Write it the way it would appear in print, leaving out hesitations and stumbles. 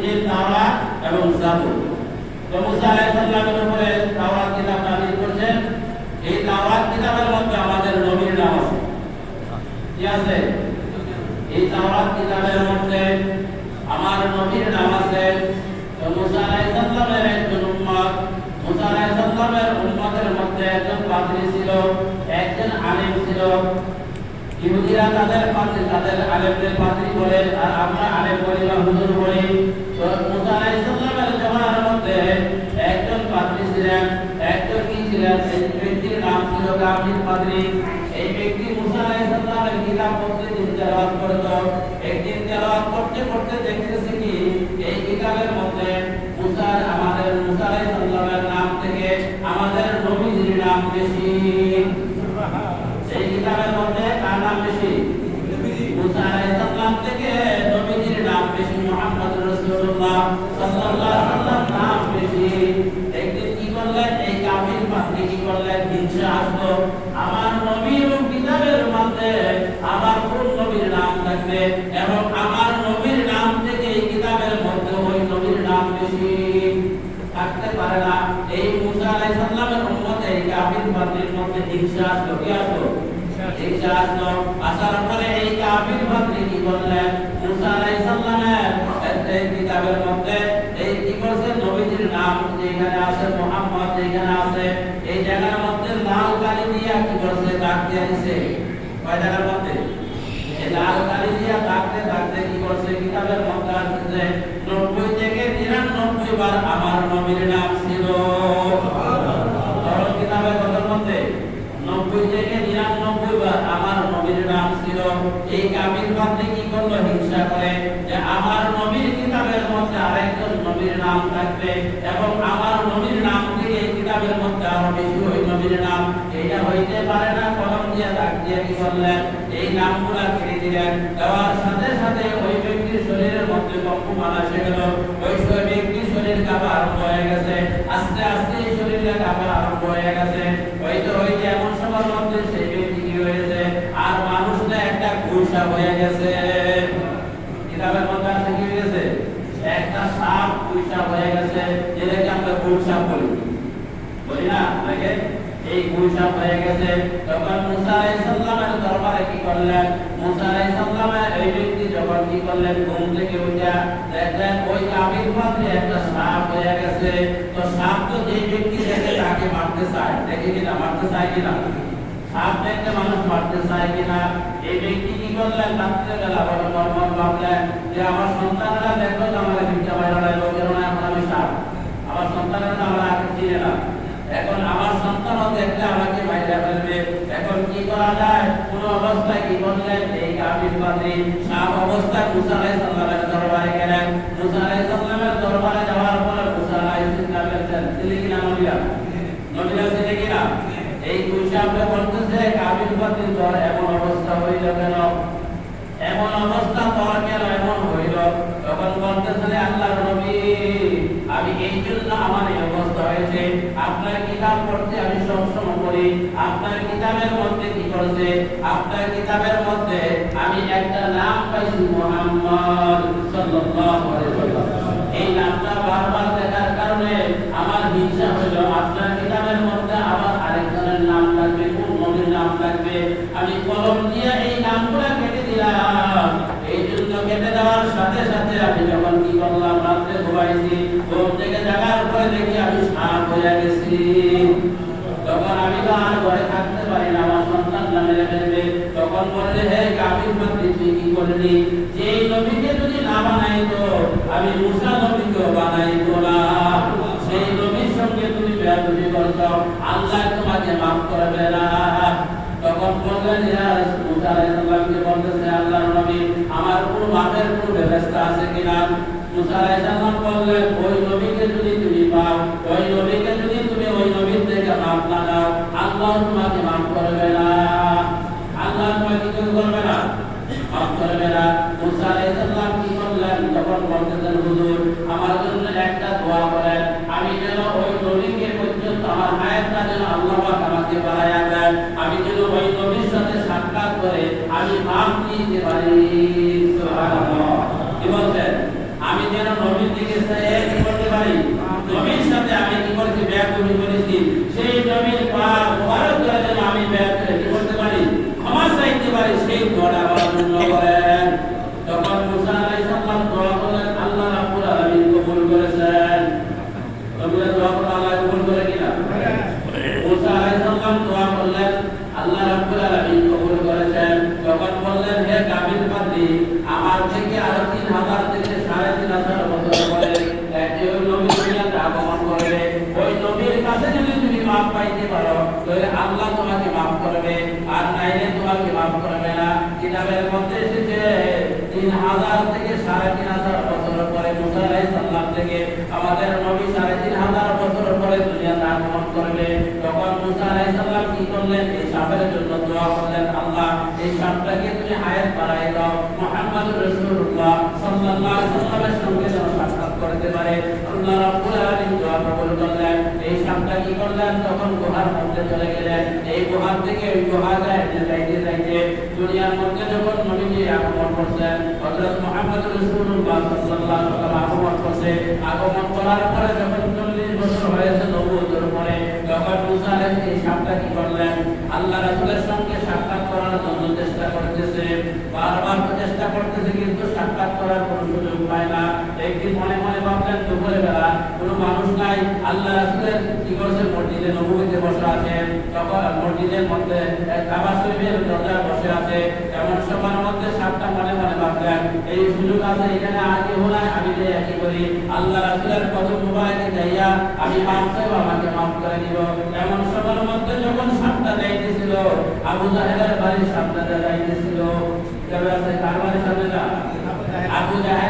ইনজিল, তাওরাত এবং জাবুর। তো মুসা আলাইহিস সালামের উপরে তাওরাত কিতাব নাযিল করেছেন। এই তাওরাত কিতাবের মধ্যে আমাদের নবীর নাম আছে। কি আছে? এই তাওরাত কিতাবের মধ্যে আমার নবীর নাম আছে। তো মুসা আলাইহিস সালামের একজন উম্মত, মুসা আলাইহিস সালামের উম্মতের মধ্যে একজন পাদ্রী ছিল, একজন আলেম ছিল। ইহুদিরা তাদের আলেমদের পাদ্রী বলে, আর আমরা আলেম বলি বা হুজুর বলি। তো মুসা আলাইহিস সালামের জামানার মধ্যে একজন পাদ্রী ছিলেন, একজন কি ছিলেন? এই ব্যক্তির নাম ছিল কাফির পাদ্রী। এই ব্যক্তি মুসা আলাইহিস সালামের কিতাব প্রতিদিন তেলাওয়াত করত। একদিন তেলাওয়াত করতে করতে দেখতেছে কি এই কিতাবের মধ্যে আমাদের মুসা আলাইহিস সালামের নাম থেকে আমাদের নবীজির নাম বেশি। এই কিতাবের মধ্যে কার নাম বেশি? মুসা আলাইহিস সালাম থেকে নবীজির নাম বেশি, মুহাম্মদুর রাসূলুল্লাহ সাল্লাল্লাহু আলাইহি ওয়াসাল্লাম নাম বেশি। একদিন কি করলেন? এই কাফির পাদ্রী কি করলেন? হিংসা আসলো, আমার নবীর কিতাবের মধ্যে আমার কোন নবীর নাম থাকবে এবং আমার নবীর নাম থেকে এই কিতাবের মধ্যে ওই নবীর নাম বেশি থাকতে পারে না। এই মুসা আলাইহিস সালামের উম্মত এই কাফির পাদ্রীর মধ্যে হিংসা আসলো। কি আসলো? হিংসা আসলো। আসার পরে এই কাফির পাদ্রী কি করলেন? মুসা আলাইহিস সালামের এই কিতাবের মধ্যে এই কি করছে? নবীজির নাম যেখানে আছে, মুহাম্মদ যেখানে আছে, এই জায়গার মধ্যে লাল কালি দিয়া কি করছে? দাগ দিয়ে দিয়েছে। কয় জায়গার মধ্যে? এই লাল কালি দিয়া দাগতে দাগতে কি করছে? কিতাবের মধ্যে আছে 90 থেকে 99 বার আমার নবীর নাম ছিল। কিতাবের কথার মধ্যে 90 থেকে 99 বার আমার নবীর নাম ছিল। এই কাফির পাদ্রী কি করলো? হিংসা করে যে আমার নবীর কিতাবের মধ্যে আরেকজন নবীর নাম থাকবে এবং আমার নবীর নাম থেকে এই কিতাবের মধ্যে আরো বেশি ওই নবীর নাম, এটা হইতে পারে না। কলম দিয়ে দাগ দিয়ে কি করলেন? এই নামগুলা কেটে দিলেন। দেওয়ার সাথে সাথে ওই ব্যক্তির শরীরের মধ্যে কম্পমান এসে গেল। ওই ব্যক্তির শরীর কাঁপা আরম্ভ হয়ে গেছে। আস্তে আস্তে এই শরীরটা কাঁপা আরম্ভ হয়ে গেছে। হয়তো এমন সময়ের মধ্যে সেই ব্যক্তি কি হয়েছে? আর মানুষটা একটা গুলশা হয়ে গেছে। কিতাবের মধ্যে আছে কি হয়ে গেছে? একটা সাপ গুলশা হয়ে গেছে, যেটাকে আমরা গুলশা বলি না নাকি? এই গুলশা হয়ে গেছে। তখন মুসা আলাইহিস সালামের দরবারে কি করলেন? মুসা আলাইহিস সালামের এই ব্যক্তি যখন কি করলেন? ঘুম থেকে উঠে দেখলেন ওই কাফির পাদ্রী একটা সাপ হয়ে গেছে। তো সাপ তো যেই ব্যক্তি দেখে তাকে মারতে চায়, দেখে কিনা? মারতে চায় কিনা? সাপ দেখতে মানুষ মারতে চায় কিনা? এই ব্যক্তি কি করলেন? রাত্রেবেলা বড় নরমাল ভাবলেন যে আমার সন্তানরা দেখলো তো আমার ভিক্ষা বাইরে লাগলো, কেননা এখন আমি সাপ, আমার সন্তানরা আমার আগে চিনে না, এখন আমার সন্তানও দেখলে আমাকে বাইরে ফেলবে। এখন কি করা যায়? কোন অবস্থায় কি করলেন? এই কাফির পাদ্রী সাপ অবস্থায় মুসা আলাইহিস সালামের দরবারে গেলেন। মুসা আলাইহিস সালামের দরবারে যাওয়ার পরে মুসা আলাইহিস সালামের ছেলে কিনা নবীরা ছেলে কিনা? এই কুশাবে বলতেছে কাফির পাদ্রী তোর এমন অবস্থা হইল কেন? এমন অবস্থা তোর কেন এমন হইল? তখন বলতেছে আল্লাহর নবী, আমি এই জন্য আমার এই অবস্থা হয়েছে, আপনার কিতাব পড়তে আমি সবসময় পড়ি। আপনার কিতাবের মধ্যে কি করছে? আপনার কিতাবের মধ্যে আমি একটা নাম পাইছি, মুহাম্মদ সাল্লাল্লাহু আলাইহি ওয়াসাল্লাম। এই নামটা বারবার দেখার কারণে আমার হিংসা হইল। আপনার কিতাবের মধ্যে আবার আরেকজনের নাম থাকবে, কোন নবীর নাম থাকবে? আমি কলম দিয়ে এই নামগুলো কেটে দিলাম। এই জন্য কেটে দেওয়ার সাথে সাথে আমি যখন কি করলাম? রাত্রে ঘুমাইছি, ঘুম থেকে জাগার পরে দেখি আমি সাপ হয়ে গেছি। তখন আমি তো আর ঘরে থাকতে পারি না, আমার সন্তান নামে ফেলবে। তখন বললে হে কাফির পাদ্রী, তুই কি করলি? যে নবীকে যদি না বানাইতো আমি মুসা নবীকেও বানাইতো না। সেই নবীর সঙ্গে তুমি বেয়াদবি করছো, আল্লাহ তোমাকে মাফ করবে না। তখন বললেন মুসা আলাইহিস সালামকে বলতেছে আল্লাহর নবী, আমার কোনো মাফের কোনো ব্যবস্থা আছে কিনা? মুসা আলাইহিস সালাম বললেন ওই নবীকে যদি তুমি পাও, ওই নবীকে যদি তুমি ওই নবীর থেকে মাফ না দাও, আল্লাহ তোমাকে মাফ করবে না। আল্লাহ তোমাকে কি করবে না? মাফ করবে না। মুসা আলাইহিস সালাম কি করলেন? তখন বলতেছেন হুজুর, আমার জন্য একটা দোয়া করেন, আমি যেন ওই নবীকে পর্যন্ত আমার হায়াতটা যেন আল্লাহ পাক আমাকে বাড়ায়া দেন, আমি যেন ওই নবীর সাথে সাক্ষাৎ করে আমি মাফ নিতে পারি। সুবহানাল্লাহ। কি বলছেন? আমি যেন নবীর আল্লাহ তোমাকে মাফ করবে, আর নাইলে তোমাকে মাফ করবে না। কিতাবের মধ্যে এসেছে 3000 থেকে 3500 বছর পরে মুসা আলাইহিস সালাম থেকে আমাদের নবী 3500 বছর পরে দুনিয়াতে আগমন করবে। তখন মুসা আলাইহিস সালাম কি করলেন? এই সাপের জন্য দোয়া করলেন, আল্লাহ এই সাপটাকে তুমি হায়াত বাড়াই দাও, মুহাম্মদুর রাসূলুল্লাহ সাল্লাল্লাহু আলাইহি ওয়াসাল্লামের সঙ্গে যেন সাক্ষাৎ করতে পারে। আল্লাহ রাব্বুল আলামিন দোয়া কবুল করলেন। এই সাপটা কি করলেন? তখন গুহার মধ্যে চলে গেলেন। এই গুহার থেকে ওই গুহা যাইতে যাইতে দুনিয়ার মধ্যে যখন নবীজি আগমন করছেন, হযরত মুহাম্মদুর রাসূলুল্লাহ সাল্লাল্লাহু আলাইহি ওয়াসাল্লাম আগমন করছে। আগমন করার পরে যখন 40 বছর হয়েছে নবুয়তের পরে, তখন মুসা আলাইহিস এই সাপটা কি করলেন? আল্লাহ রাসূলের সঙ্গে সাক্ষাৎ করার জন্য চেষ্টা করতেছে, বারবার চেষ্টা করতেছে, কিন্তু সাক্ষাৎ করার কোনো সুযোগ পায় না। একদিন মনে মনে ভাবলেন দুপুরে বেলা কোনো মানুষ নাই, আল্লাহ রাসূলের কি করছে? মসজিদে নববীতে বসে আছেন। তখন মসজিদের মধ্যে কাবা শরীফের দরজায় বসে আছে। এমন সময়ের মধ্যে সাপটা মনে মনে ভাবলেন এই সুযোগ আছে, এখানে আর কেউ নাই, আমি যে একই করি, আল্লাহ রাসূলের কদম মুবারকে যাইয়া আমি মাফ চাইব, আমাকে মাফ করে দিব। এমন সময়ের মধ্যে যখন সাপটা যাইতেছিল, আবু জাহেলের বাড়ির সামনে যাইতেছিল, কার বাড়ির সামনে? আবু জাহেল